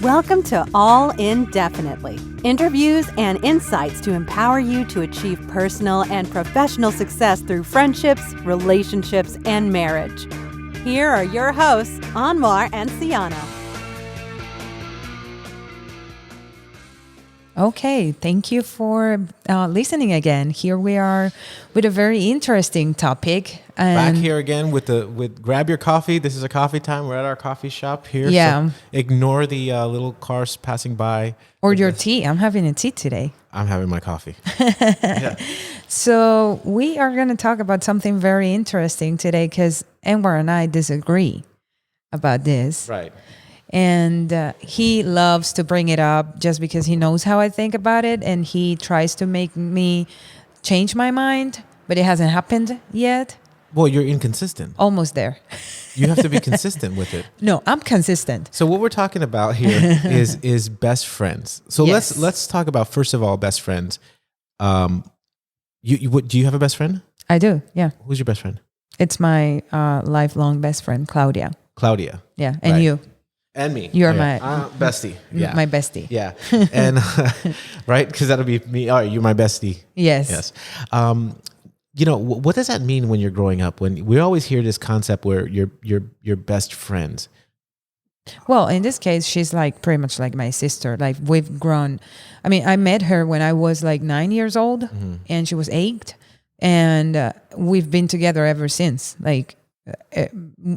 Welcome to All Indefinitely. Interviews and insights to empower you to achieve personal and professional success through friendships, relationships, and marriage. Here are your hosts, Anwar and Cyana. Okay, thank you for listening again. Here we are with a very interesting topic. And back here again with grab your coffee. This is a coffee time. We're at our coffee shop here. Yeah. So ignore the little cars passing by. Or your tea. I'm having a tea today. I'm having my coffee. Yeah. So we are going to talk about something very interesting today because Anwar and I disagree about this. Right. And he loves to bring it up just because he knows how I think about it. And he tries to make me change my mind, but it hasn't happened yet. Well, you're inconsistent. Almost there. You have to be consistent with it. No, I'm consistent. So what we're talking about here is best friends. So Yes. let's talk about, first of all, best friends. Do you have a best friend? I do, yeah. Who's your best friend? It's my lifelong best friend, Claudia. Claudia. Yeah, and Right. you. And me. You're my my bestie. Yeah. my bestie. Yeah. And right? Because that'll be me. All right, you're my bestie. Yes. Yes. What does that mean when you're growing up? When we always hear this concept where you're best friends. Well, in this case, she's like pretty much like my sister. Like we've grown. I mean, I met her when I was like 9 years old, and she was 8, and we've been together ever since. Like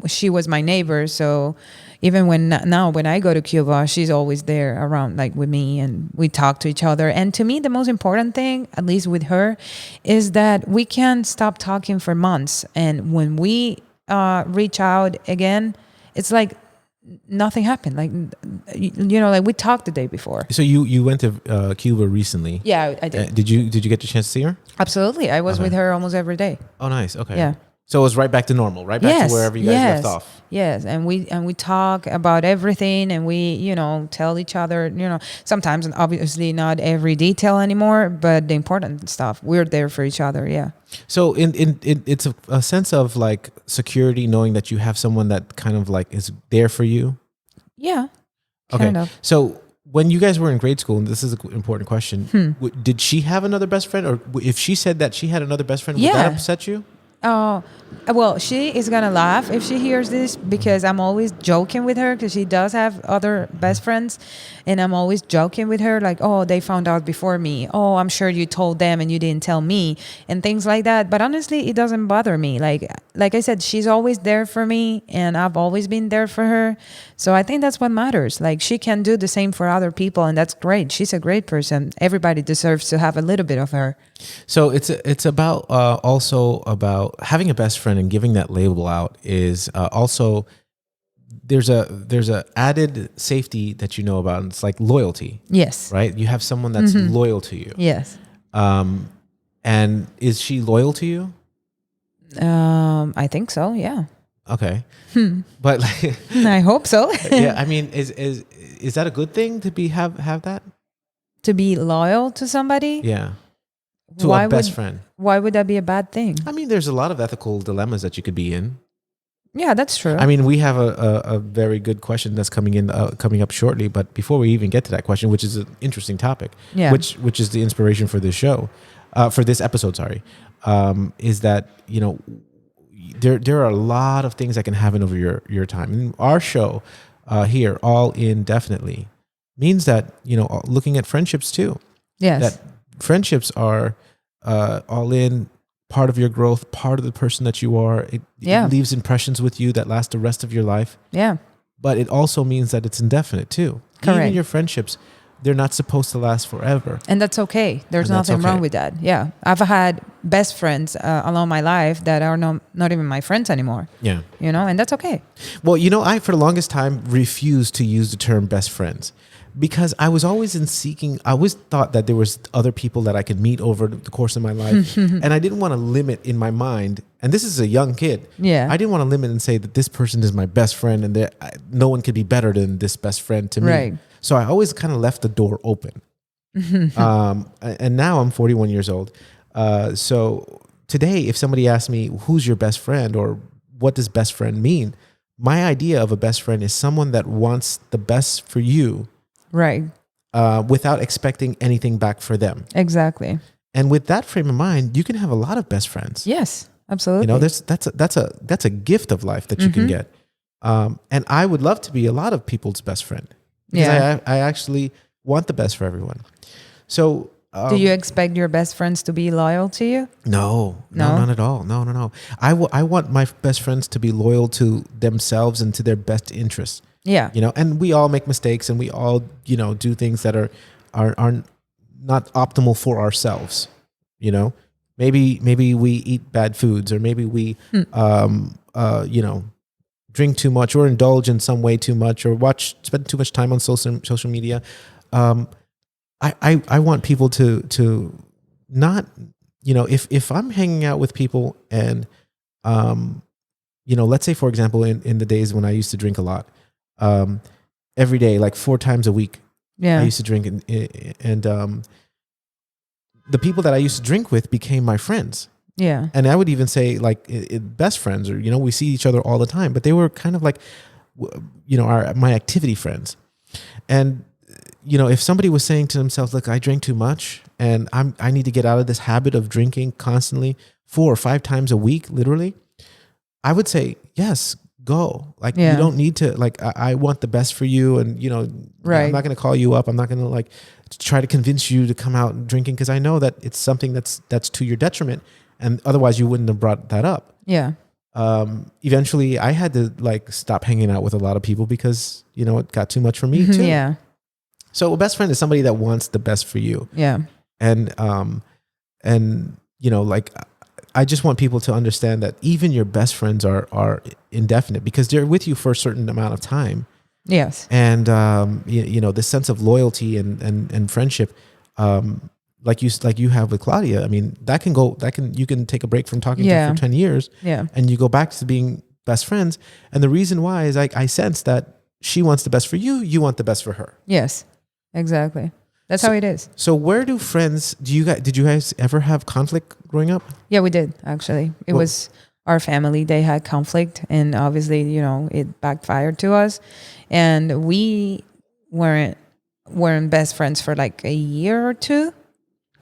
she was my neighbor, so even when I go to Cuba, she's always there around, like with me, and we talk to each other. And to me, the most important thing, at least with her, is that we can't stop talking for months. And when we reach out again, it's like nothing happened. Like like we talked the day before. So you went to Cuba recently. Yeah, I did. Did you get the chance to see her? Absolutely, I was with her almost every day. Oh, nice. Okay. Yeah. So it was right back to normal, right back to wherever you guys left off. Yes, and we talk about everything, and we tell each other sometimes, and obviously not every detail anymore, but the important stuff. We're there for each other. Yeah. So it's a sense of like security, knowing that you have someone that kind of like is there for you. Yeah. Okay. Kind of. So when you guys were in grade school, and this is an important question, did she have another best friend, or if she said that she had another best friend, would that upset you? Oh, well, she is going to laugh if she hears this because I'm always joking with her because she does have other best friends. And I'm always joking with her like, oh, they found out before me. Oh, I'm sure you told them and you didn't tell me and things like that. But honestly, it doesn't bother me. Like I said, she's always there for me and I've always been there for her. So I think that's what matters. Like she can do the same for other people and that's great. She's a great person. Everybody deserves to have a little bit of her. So it's about also about having a best friend and giving that label out is also there's a added safety that you know about, and it's like loyalty. Yes. Right? You have someone that's loyal to you. Yes. And is she loyal to you? I think so. Yeah. Okay. But like, I hope so. yeah, I mean, is that a good thing to have that? To be loyal to somebody? Yeah. To a best friend. Why would that be a bad thing? I mean, there's a lot of ethical dilemmas that you could be in. Yeah, that's true. I mean, we have a very good question that's coming up shortly. But before we even get to that question, which is an interesting topic, which is the inspiration for this show, for this episode, sorry, is that there are a lot of things that can happen over your time. And our show here, All Indefinitely, means that looking at friendships too. Yes. That friendships are all in, part of your growth, part of the person that you are. It leaves impressions with you that last the rest of your life. Yeah. But it also means that it's indefinite too. Correct. Even your friendships, they're not supposed to last forever. And that's okay. There's nothing wrong with that. Yeah. I've had best friends along my life that are not even my friends anymore. Yeah. And that's okay. Well, I, for the longest time, refused to use the term best friends. Because I was always I always thought that there was other people that I could meet over the course of my life. And I didn't want to limit in my mind. And this is a young kid. Yeah. I didn't want to limit and say that this person is my best friend and no one could be better than this best friend to me. Right. So I always kind of left the door open. And now I'm 41 years old. So today, if somebody asks me, who's your best friend or what does best friend mean? my idea of a best friend is someone that wants the best for you, Right. Without expecting anything back for them. Exactly. And with that frame of mind, you can have a lot of best friends. Yes, absolutely. You know, that's a gift of life that you can get. And I would love to be a lot of people's best friend. Because I actually want the best for everyone. So do you expect your best friends to be loyal to you? No, not at all. No. I want my best friends to be loyal to themselves and to their best interests. Yeah. You know, and we all make mistakes and we all, you know, do things that are not optimal for ourselves. You know, maybe we eat bad foods, or maybe we, you know, drink too much or indulge in some way too much, or spend too much time on social media. I want people to not, you know, if I'm hanging out with people and, you know, let's say for example, in the days when I used to drink a lot, every day, like 4 times a week, I used to drink, and the people that I used to drink with became my friends. Yeah. And I would even say like best friends, or, you know, we see each other all the time, but they were kind of like, you know, my activity friends. And, you know, if somebody was saying to themselves, look, I drank too much and I need to get out of this habit of drinking constantly 4 or 5 times a week, literally, I would say, yes, go. Like, you don't need to, like, I want the best for you. And, you know, I'm not going to call you up. I'm not going to like try to convince you to come out drinking, because I know that it's something that's to your detriment. And otherwise you wouldn't have brought that up. Yeah. Eventually I had to like stop hanging out with a lot of people because, you know, it got too much for me too. Yeah. So a best friend is somebody that wants the best for you. Yeah. And, you know, like, I just want people to understand that even your best friends are indefinite, because they're with you for a certain amount of time. Yes. And, you know, this sense of loyalty and friendship, like you have with Claudia, I mean, you can take a break from talking to her for 10 years, and you go back to being best friends. And the reason why is I sense that she wants the best for you, you want the best for her. Yes, exactly. That's how it is. So where do friends, did you guys ever have conflict growing up? Yeah, we did, actually. It was our family. They had conflict, and obviously, you know, it backfired to us. And we weren't best friends for like a year or two.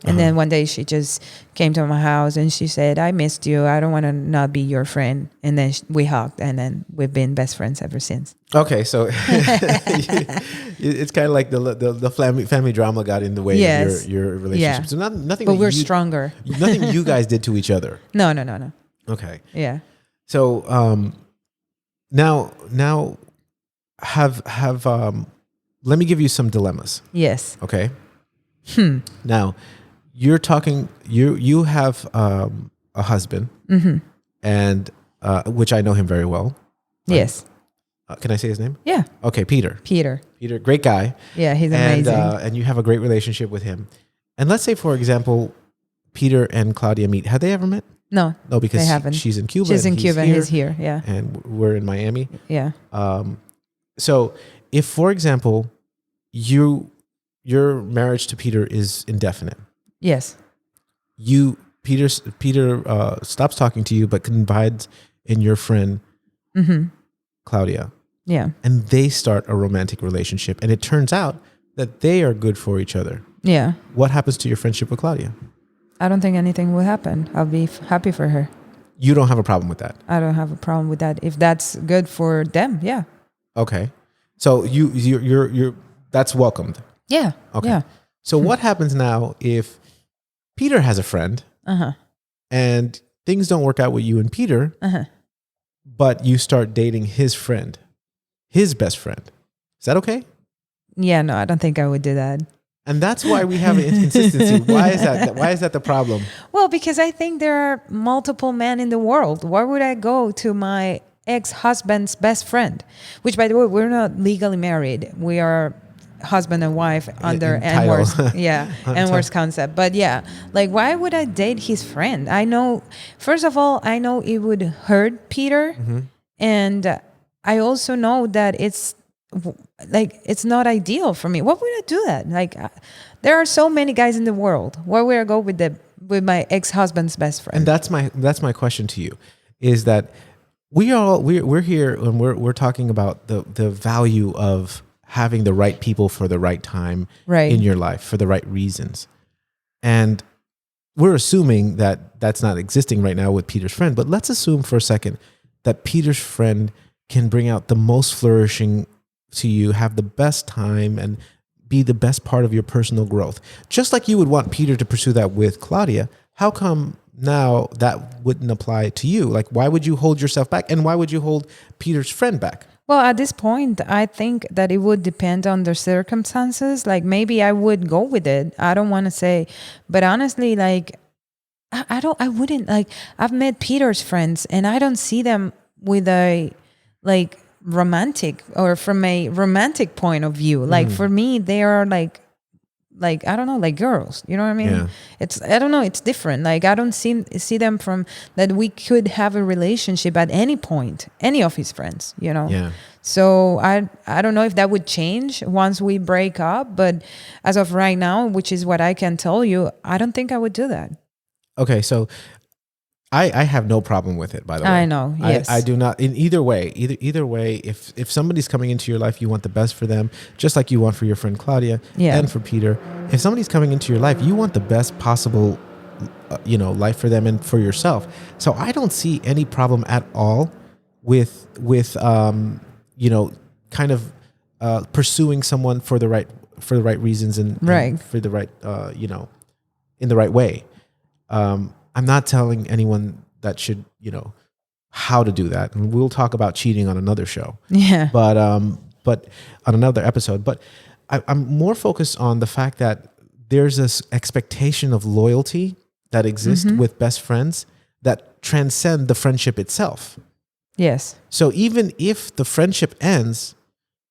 And then one day she just came to my house and she said, I missed you. I don't want to not be your friend. And then we hugged, and then we've been best friends ever since. Okay. So it's kind of like the family drama got in the way of your relationship. Yeah. So nothing. But we're stronger. Nothing you guys did to each other. No. Okay. Yeah. So now have let me give you some dilemmas. Yes. Okay. Now, you're talking. You have a husband, and which I know him very well. Right? Yes. Can I say his name? Yeah. Okay, Peter, great guy. Yeah, he's amazing. And you have a great relationship with him. And let's say, for example, Peter and Claudia meet. Have they ever met? No, because they haven't. She's in Cuba. She's in Cuba and he's here. Yeah. And we're in Miami. Yeah. So if, for example, your marriage to Peter is indefinite. Yes. Peter stops talking to you, but confides in your friend, Claudia. Yeah. And they start a romantic relationship, and it turns out that they are good for each other. Yeah. What happens to your friendship with Claudia? I don't think anything will happen. I'll be happy for her. You don't have a problem with that? I don't have a problem with that. If that's good for them, yeah. Okay. So you're that's welcomed. Yeah. Okay. Yeah. So what happens now if Peter has a friend and things don't work out with you and Peter, but you start dating his friend, his best friend? Is that okay? Yeah, no, I don't think I would do that. And that's why we have an inconsistency. Why is that? Why is that the problem? Well, because I think there are multiple men in the world. Why would I go to my ex-husband's best friend? Which, by the way, we're not legally married. We are husband and wife under Anwar's Anwar's concept. But yeah, like, why would I date his friend? I know, first of all, I know it would hurt Peter, and I also know that it's not ideal for me. What would I do that? Like, there are so many guys in the world. Why would I go with my ex-husband's best friend? And that's my question to you, is that we're here and we're talking about the value of having the right people for the right time in your life for the right reasons. And we're assuming that that's not existing right now with Peter's friend, but let's assume for a second that Peter's friend can bring out the most flourishing to you, have the best time, and be the best part of your personal growth. Just like you would want Peter to pursue that with Claudia, how come now that wouldn't apply to you? Like, why would you hold yourself back? And why would you hold Peter's friend back? Well, at this point, I think that it would depend on the circumstances. Like, maybe I would go with it. I don't want to say, but honestly, like, I wouldn't, like, I've met Peter's friends and I don't see them with a, like, romantic or from a romantic point of view. Like, for me, they are like, I don't know, like girls, you know what I mean? Yeah. It's, I don't know, it's different. Like, I don't see them from that we could have a relationship at any point, any of his friends, you know? Yeah. So I don't know if that would change once we break up, but as of right now, which is what I can tell you, I don't think I would do that. Okay, so I have no problem with it, by the way. I know, yes. I do not, in either way, either way, if somebody's coming into your life, you want the best for them, just like you want for your friend Claudia and for Peter. If somebody's coming into your life, you want the best possible, life for them and for yourself. So I don't see any problem at all with kind of pursuing someone for the right reasons and for the right, in the right way. I'm not telling anyone that should, how to do that. And we'll talk about cheating on another show. Yeah. But on another episode. But I'm more focused on the fact that there's this expectation of loyalty that exists with best friends that transcend the friendship itself. Yes. So even if the friendship ends,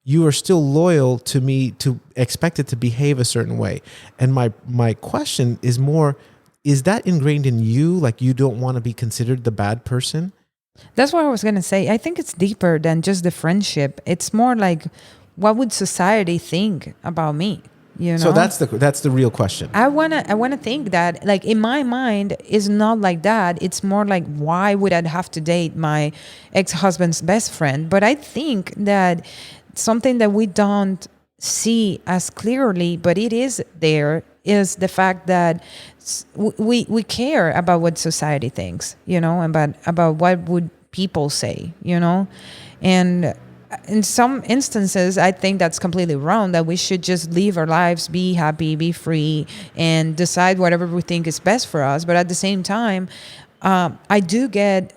you are still loyal to me to expect it to behave a certain way. And my question is more, is that ingrained in you? Like, you don't want to be considered the bad person? That's what I was going to say. I think it's deeper than just the friendship. It's more like, what would society think about me? You know? So that's the real question. I wanna think that, like, in my mind, it's not like that. It's more like, why would I have to date my ex-husband's best friend? But I think that something that we don't see as clearly, but it is there, is the fact that we care about what society thinks, about what would people say, and in some instances, I think that's completely wrong, that we should just live our lives, be happy, be free, and decide whatever we think is best for us. But at the same time, I do get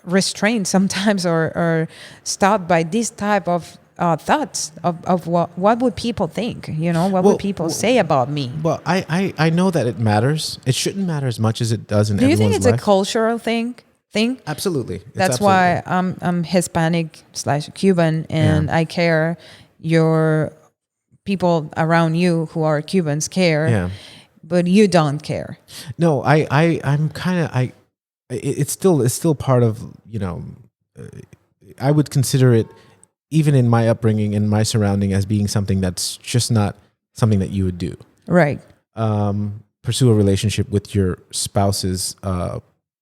restrained sometimes or stopped by this type of thoughts of what would people think, what would people say about me? Well, I know that it matters. It shouldn't matter as much as it does in everyone's life. Do you think it's a cultural thing? Absolutely. That's why I'm Hispanic/Cuban, and I care. Your people around you who are Cubans care, but you don't care. No, I'm kind of it's still part of, I would consider it, even in my upbringing and my surrounding, as being something that's just not something that you would do. Right. Pursue a relationship with your spouse's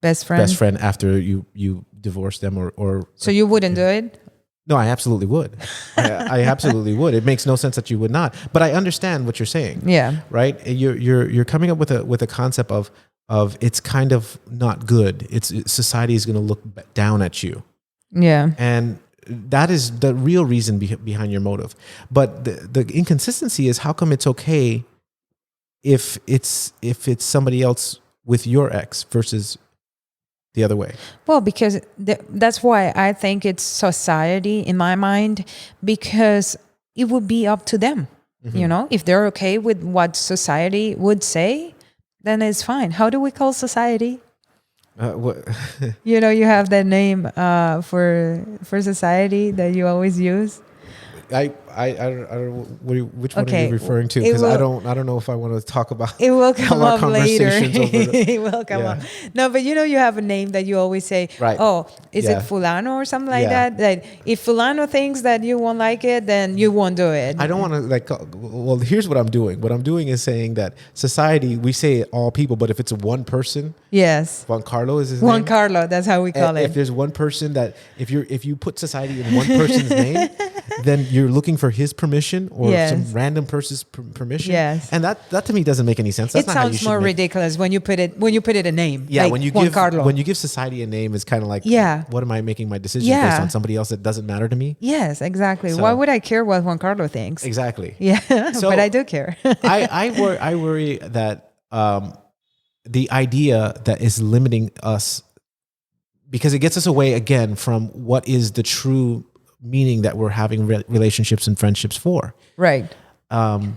best friend after you divorce them or. So you wouldn't do it? No, I absolutely would. I absolutely would. It makes no sense that you would not. But I understand what you're saying. Yeah. Right. You're coming up with a concept of it's kind of not good. Society is going to look down at you. Yeah. And that is the real reason behind your motive. But the inconsistency is, how come it's okay if it's somebody else with your ex versus the other way? Well, because that's why I think it's society in my mind, because it would be up to them. Mm-hmm. If they're okay with what society would say, then it's fine. How do we call society? You have that name for society that you always use. which one are you referring to? Because I don't know if I want to talk about it will come up later. It will come up. No, but you have a name that you always say, right. Oh, is it Fulano or something like that? That if Fulano thinks that you won't like it, then you won't do it. I don't want to well, here's what I'm doing. What I'm doing is saying that society, we say all people, but if it's one person, yes, Juan Carlo is his name. Juan Carlo, that's how we call it. If there's one person that if you put society in one person's name, then you're looking for his permission or some random person's permission. Yes, and that to me doesn't make any sense. That's it sounds more ridiculous when you put it a name. Yeah, like when you give society a name, it's kind of like, what am I making my decisions based on somebody else that doesn't matter to me? Yes, exactly. So, why would I care what Juan Carlo thinks? Exactly. Yeah, so, but I do care. I worry that the idea that is limiting us, because it gets us away again from what is the true meaning that we're having relationships and friendships for. Right. And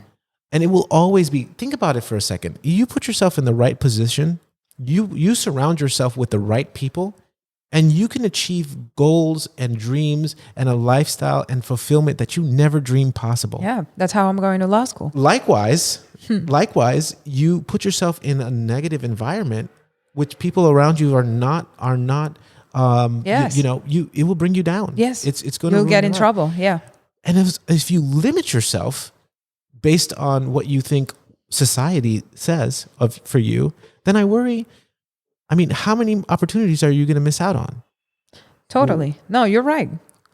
it will always be, think about it for a second. You put yourself in the right position, you surround yourself with the right people, and you can achieve goals and dreams and a lifestyle and fulfillment that you never dreamed possible. Yeah, that's how I'm going to law school. Likewise, you put yourself in a negative environment, which people around you are not. Yes. It will bring you down. Yes, it's going to. You'll get in trouble. Yeah. And if you limit yourself based on what you think society says for you, then I worry. I mean, how many opportunities are you going to miss out on? Totally. No, you're right.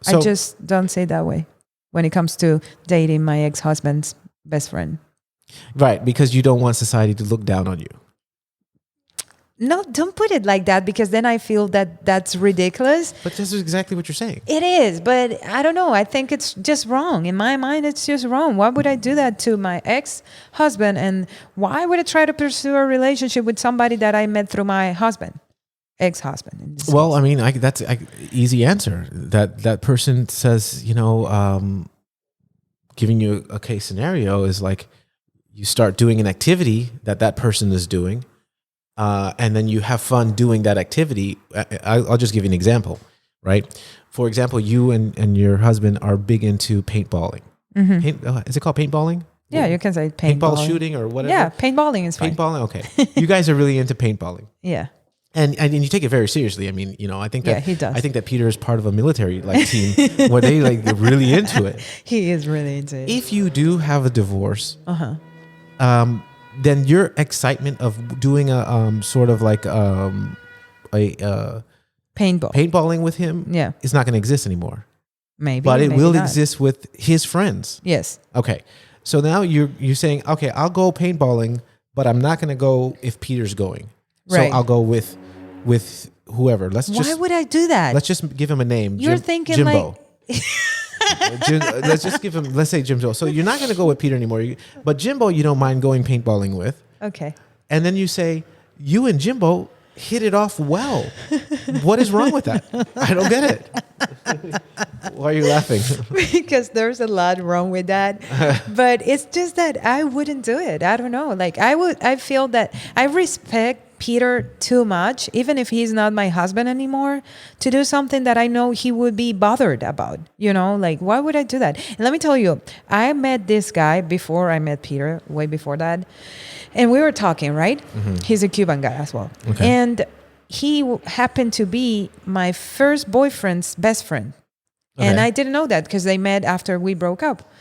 I just don't say that way when it comes to dating my ex-husband's best friend. Right, because you don't want society to look down on you. No, don't put it like that, because then I feel that that's ridiculous. But this is exactly what you're saying. It is, but I don't know. I think it's just wrong. In my mind, it's just wrong. Why would I do that to my ex-husband? And why would I try to pursue a relationship with somebody that I met through my ex-husband? Well, I mean, that's an easy answer. That person says, giving you a case scenario is like you start doing an activity that person is doing. And then you have fun doing that activity. I'll just give you an example, right? For example, you and your husband are big into paintballing. Mm-hmm. Is it called paintballing? Yeah, you can say paintballing. Paintball shooting or whatever. Yeah, paintballing is fine. Paintballing, okay. You guys are really into paintballing. Yeah. And you take it very seriously. I mean, I think that he does. I think that Peter is part of a military team where they're really into it. He is really into it. If you do have a divorce, then your excitement of doing a sort of like paintballing with him is not going to exist anymore. But it will exist with his friends. Yes. Okay. So now you're saying, okay, I'll go paintballing, but I'm not going to go if Peter's going. Right. So I'll go with whoever. Why would I do that? Let's just give him a name. You're thinking Jimbo. Let's just give him. Let's say Jimbo. So you're not going to go with Peter anymore. But Jimbo, you don't mind going paintballing with. Okay. And then you say you and Jimbo hit it off well. What is wrong with that? I don't get it. Why are you laughing? Because there's a lot wrong with that. But it's just that I wouldn't do it. I don't know. Like I feel that I respect Peter too much, even if he's not my husband anymore, to do something that I know he would be bothered about. Like, why would I do that? And let me tell you, I met this guy before I met Peter, way before that. And we were talking, right? Mm-hmm. He's a Cuban guy as well. Okay. And he happened to be my first boyfriend's best friend. Okay. And I didn't know that because they met after we broke up.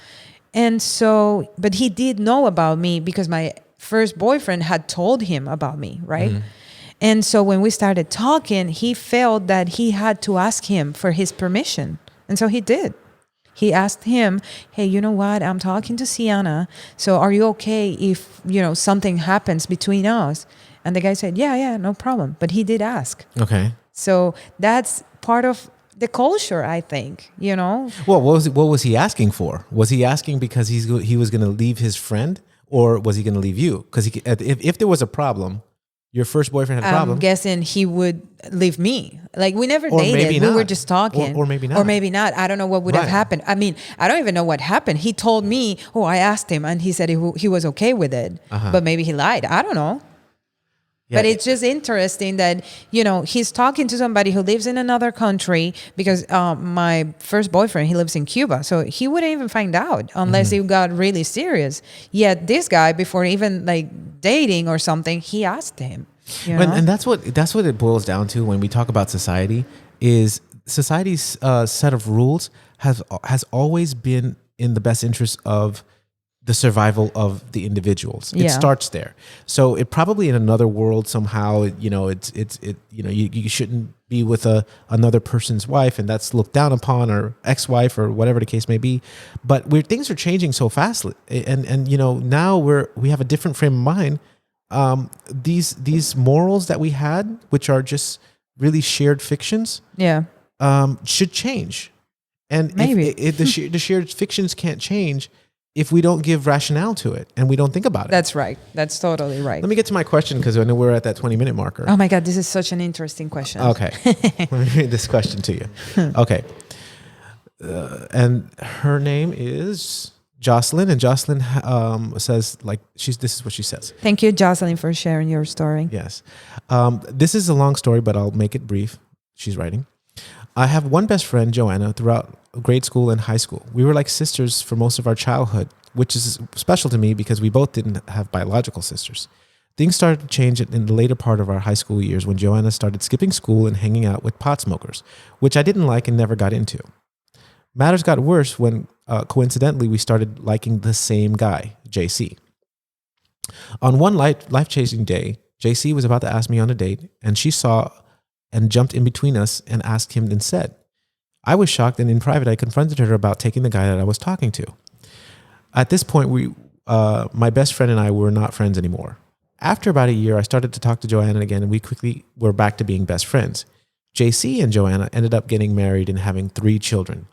And so, but he did know about me because my first boyfriend had told him about me, right? Mm-hmm. And so when we started talking, he felt that he had to ask him for his permission. And so he did. He asked him, hey, you know what? I'm talking to Cyana. So are you okay if, something happens between us? And the guy said, yeah, no problem. But he did ask. Okay. So that's part of the culture, I think, Well, what was he asking for? Was he asking because he was going to leave his friend? Or was he going to leave you? Because if there was a problem, your first boyfriend had a problem. I'm guessing he would leave me. Like, we never dated. We were just talking. Or maybe not. Or maybe not. I don't know what would have happened. I mean, I don't even know what happened. He told me, I asked him, and he said he was okay with it. Uh-huh. But maybe he lied. I don't know. But it's just interesting that, he's talking to somebody who lives in another country because my first boyfriend, he lives in Cuba. So he wouldn't even find out unless it got really serious. Yet this guy, before even like dating or something, he asked him. And that's what it boils down to when we talk about society. Is society's set of rules has always been in the best interest of the survival of the individuals. It starts there. So it probably in another world somehow, you shouldn't be with another person's wife, and that's looked down upon, or ex-wife, or whatever the case may be. But where things are changing so fast, and now we have a different frame of mind. These morals that we had, which are just really shared fictions, should change. And maybe if the shared fictions can't change if we don't give rationale to it and we don't think about it. That's right. That's totally right. Let me get to my question, because I know we're at that 20-minute marker. Oh my God, this is such an interesting question. Okay. Let me read this question to you. Okay. And her name is Jocelyn, and Jocelyn says, this is what she says. Thank you, Jocelyn, for sharing your story. Yes. This is a long story, but I'll make it brief. She's writing. I have one best friend, Joanna, throughout grade school and high school. We were like sisters for most of our childhood, which is special to me because we both didn't have biological sisters. Things started to change in the later part of our high school years when Joanna started skipping school and hanging out with pot smokers, which I didn't like and never got into. Matters got worse when, coincidentally, we started liking the same guy, JC. On one life-changing day, JC was about to ask me on a date, and she saw and jumped in between us and asked him instead. I was shocked, and in private, I confronted her about taking the guy that I was talking to. At this point, my best friend and I were not friends anymore. After about a year, I started to talk to Joanna again, and we quickly were back to being best friends. JC and Joanna ended up getting married and having 3 children.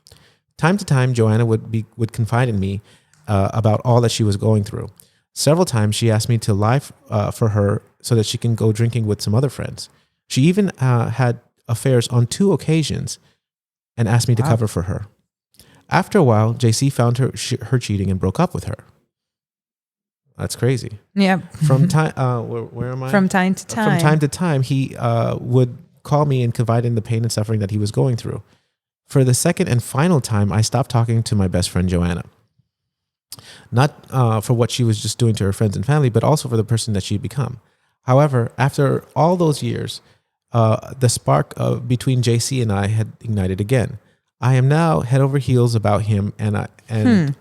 Time to time, Joanna would confide in me about all that she was going through. Several times, she asked me to lie for her so that she can go drinking with some other friends. She even had affairs on 2 occasions and asked me to cover for her. After a while, JC found her cheating and broke up with her. That's crazy. Yeah. From time, where am I? From time to time. From time to time, he would call me and confide in the pain and suffering that he was going through. For the second and final time, I stopped talking to my best friend, Joanna. Not for what she was just doing to her friends and family, but also for the person that she'd become. However, after all those years, the spark between JC and I had ignited again. I am now head over heels about him and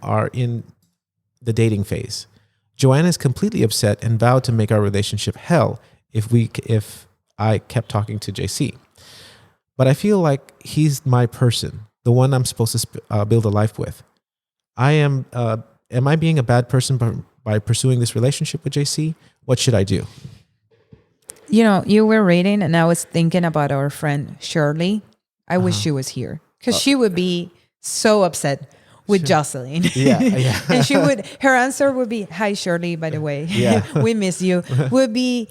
are in the dating phase. Joanna is completely upset and vowed to make our relationship hell if I kept talking to JC. But I feel like he's my person, the one I'm supposed to build a life with. Am I being a bad person by pursuing this relationship with JC? What should I do? You were reading, and I was thinking about our friend Shirley. I wish she was here, because she would be so upset with Jocelyn. Yeah. And her answer would be, "Hi, Shirley, by the way. We miss you." Would be,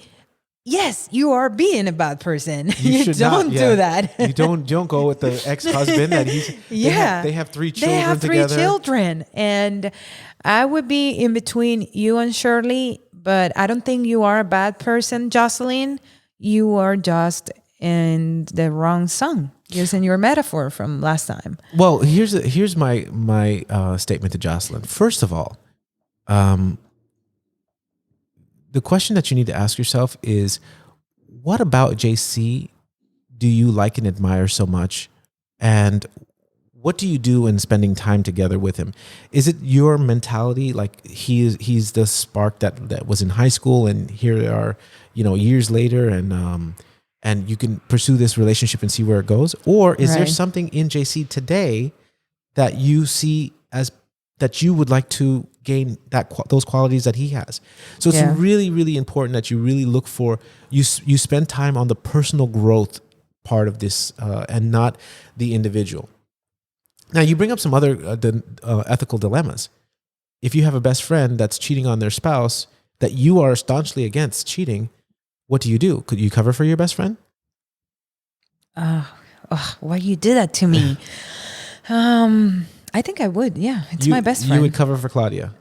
"Yes, you are being a bad person. You don't do that. You don't go with the ex-husband that he's. They have 3 children. They have 3 together. children, and I would be in between you and Shirley. But I don't think you are a bad person, Jocelyn. You are just in the wrong song, using your metaphor from last time." Well, here's my statement to Jocelyn. First of all, the question that you need to ask yourself is, what about JC do you like and admire so much? And what do you do in spending time together with him? Is it your mentality, like he's the spark that was in high school, and here they are, years later, and you can pursue this relationship and see where it goes? Or is there something in JC today that you see as that you would like to gain those qualities that he has? So it's really, really important that you really look for, you spend time on the personal growth part of this and not the individual. Now, you bring up some other ethical dilemmas. If you have a best friend that's cheating on their spouse that you are staunchly against cheating, what do you do? Could you cover for your best friend? Why you did that to me? I think I would. Yeah, it's my best friend. You would cover for Claudia?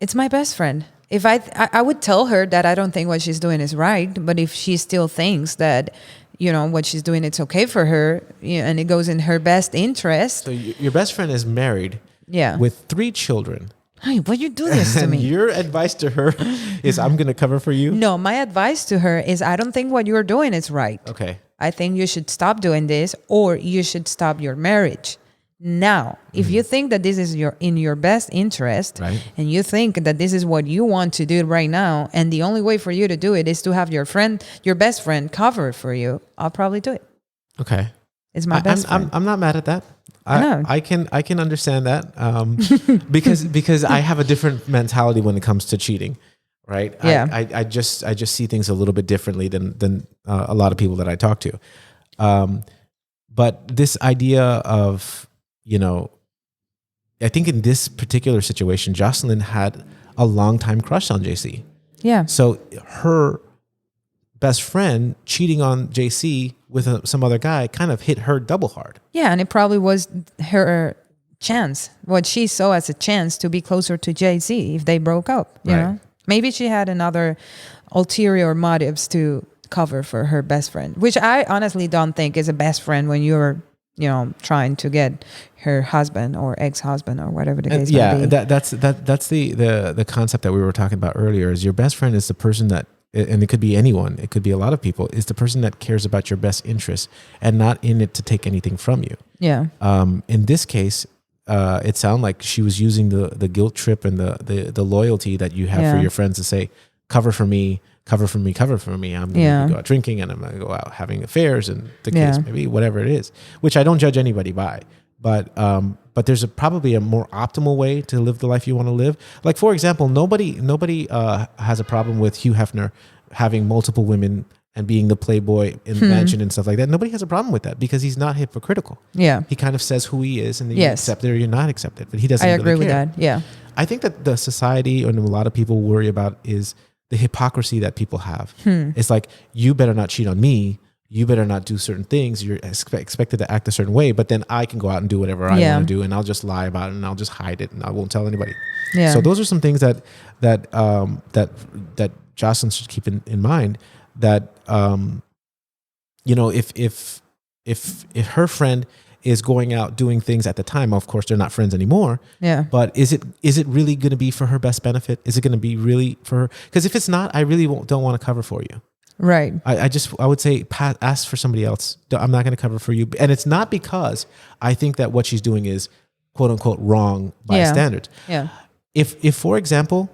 It's my best friend. if I would tell her that I don't think what she's doing is right, but if she still thinks that, what she's doing, it's okay for her, and it goes in her best interest. So your best friend is married with 3 children. Hey, why you do this to And me? your advice to her is, I'm going to cover for you? No, my advice to her is, I don't think what you're doing is right. Okay. I think you should stop doing this, or you should stop your marriage. Now, if you think that this is in your best interest, right, and you think that this is what you want to do right now, and the only way for you to do it is to have your best friend cover for you, I'll probably do it. Okay. It's my best friend. I'm not mad at that. I can understand that because I have a different mentality when it comes to cheating, right? Yeah. I just see things a little bit differently than a lot of people that I talk to. But this idea of, I think in this particular situation, Jocelyn had a long time crush on JC. Yeah. So her best friend cheating on JC with some other guy kind of hit her double hard. Yeah, and it probably was her chance, what she saw as a chance to be closer to JC if they broke up, you know? Maybe she had another ulterior motives to cover for her best friend, which I honestly don't think is a best friend when you're, trying to get her husband or ex-husband or whatever the case may be. That's the concept that we were talking about earlier. Is your best friend is the person that, and it could be anyone, it could be a lot of people, is the person that cares about your best interests and not in it to take anything from you. Yeah. In this case, it sounded like she was using the guilt trip and the loyalty that you have for your friends to say, cover for me. I'm going to go out drinking, and I'm going to go out having affairs, and the case maybe whatever it is, which I don't judge anybody by. But there's probably a more optimal way to live the life you want to live. Like, for example, nobody has a problem with Hugh Hefner having multiple women and being the playboy in the mansion and stuff like that. Nobody has a problem with that because he's not hypocritical. Yeah. He kind of says who he is, and then you accept it or you're not accepted. But he doesn't really care. I agree with that. Yeah. I think that the society and a lot of people worry about is the hypocrisy that people have. It's like, you better not cheat on me. You better not do certain things. You're expected to act a certain way, but then I can go out and do whatever I want to do, and I'll just lie about it, and I'll just hide it, and I won't tell anybody. Yeah. So those are some things that Jocelyn should keep in mind. That if her friend is going out doing things at the time, of course they're not friends anymore. Yeah. But is it really going to be for her best benefit? Is it going to be really for her? Because if it's not, I really don't want to cover for you. Right. I would say, ask for somebody else. I'm not going to cover for you. And it's not because I think that what she's doing is quote unquote wrong by standards. Yeah. If for example,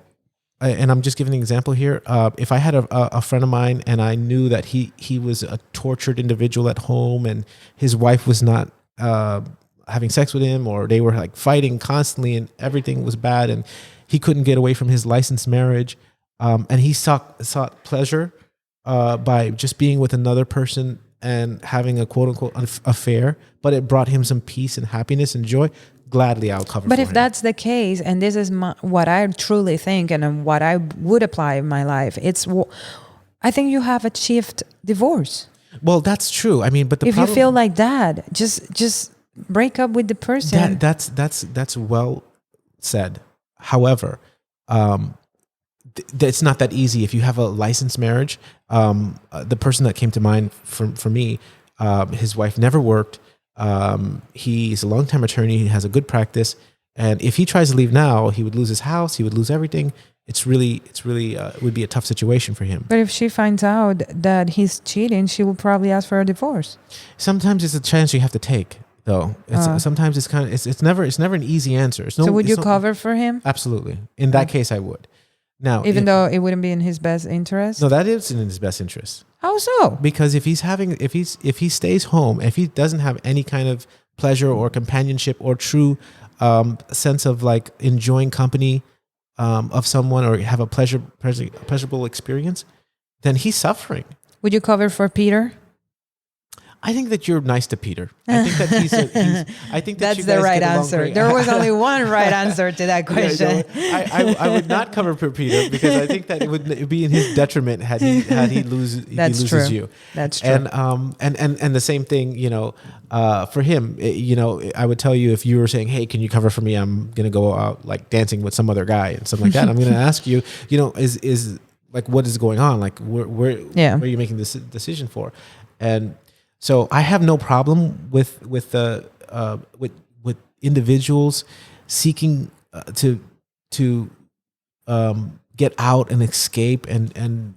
and I'm just giving an example here, if I had a friend of mine and I knew that he was a tortured individual at home and his wife was not having sex with him, or they were like fighting constantly and everything was bad and he couldn't get away from his licensed marriage, and he sought pleasure by just being with another person and having a quote unquote affair, but it brought him some peace and happiness and joy, gladly I'll cover. But if that's the case, and this is what I truly think and what I would apply in my life, I think you have achieved divorce. Well, that's true. I mean, but if you feel like that, just break up with the person. That's well said. However, it's not that easy. If you have a licensed marriage, the person that came to mind for me, his wife never worked. He's a longtime attorney. He has a good practice. And if he tries to leave now, he would lose his house. He would lose everything. It would be a tough situation for him. But if she finds out that he's cheating, she will probably ask for a divorce. Sometimes it's a chance you have to take, though. Sometimes it's never an easy answer. So would you cover for him? Absolutely. In that case, I would. Now, even though it wouldn't be in his best interest? No, that is in his best interest. How so? Because if he stays home, if he doesn't have any kind of pleasure or companionship or true sense of like enjoying company of someone, or have a pleasurable experience, then he's suffering. Would you cover for Peter? I think that you're nice to Peter. I think that I think that that's the right answer. There was only one right answer to that question. Yeah, I would not cover for Peter because I think that it would be in his detriment had he loses you. That's true. And the same thing, for him, I would tell you if you were saying, hey, can you cover for me? I'm going to go out like dancing with some other guy and something like that. I'm going to ask you, is like, what is going on? Like where are you making this decision for? And so I have no problem with individuals seeking to get out and escape and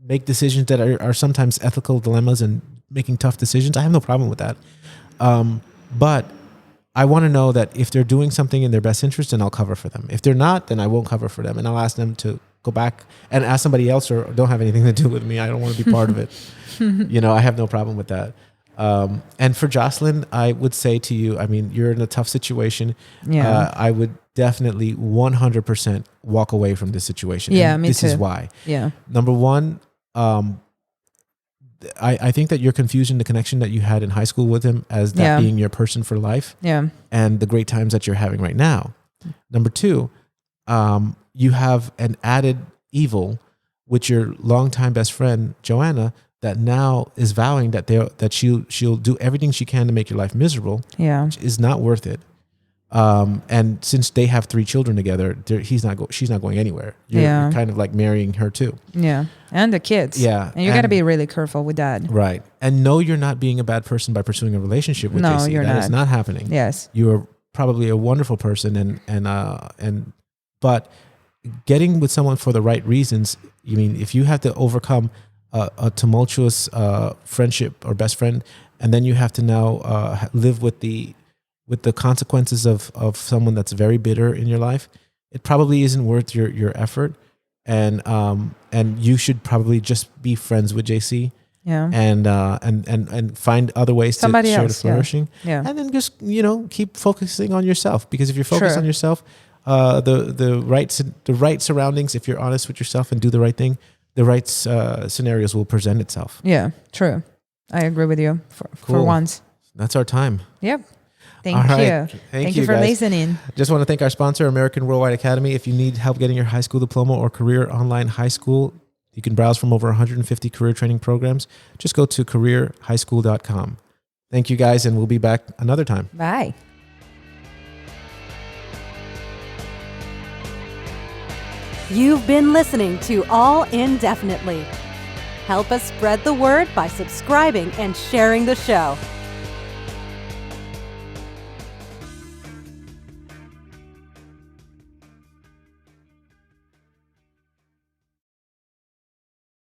make decisions that are sometimes ethical dilemmas and making tough decisions. I have no problem with that. But I want to know that if they're doing something in their best interest, then I'll cover for them. If they're not, then I won't cover for them. And I'll ask them to go back and ask somebody else or don't have anything to do with me. I don't want to be part of it. I have no problem with that. And for Jocelyn, I would say to you, I mean, you're in a tough situation. Yeah. I would definitely 100% walk away from this situation. Yeah, and me this too. is why. Yeah. Number one, I think that you're confusing the connection that you had in high school with him as that being your person for life. Yeah. And the great times that you're having right now. Number two, you have an added evil with your longtime best friend, Joanna, that now is vowing that she'll do everything she can to make your life miserable. Yeah. Which is not worth it. And since they have 3 children together, she's not going anywhere. You're kind of like marrying her too. Yeah. And the kids. Yeah. And you got to be really careful with that. Right. And no, you're not being a bad person by pursuing a relationship with JC. You're not. That is not happening. Yes. You are probably a wonderful person but getting with someone for the right reasons, if you have to overcome a tumultuous friendship or best friend, and then you have to now live with the consequences of someone that's very bitter in your life, it probably isn't worth your effort. And you should probably just be friends with JC. Yeah. And find other ways Somebody to start else, flourishing. Yeah. And then just keep focusing on yourself, because if you're focused Sure. on yourself, the right surroundings, if you're honest with yourself and do the right thing, the right scenarios will present itself. Yeah. True. I agree with you for Cool. once. That's our time. Yep. Thank All right. you. Thank you for guys. listening. Just want to thank our sponsor, American Worldwide Academy. If you need help getting your high school diploma or career online high school, you can browse from over 150 career training programs. Just go to careerhighschool.com. Thank you guys, and we'll be back another time. Bye. You've been listening to All Indefinitely. Help us spread the word by subscribing and sharing the show.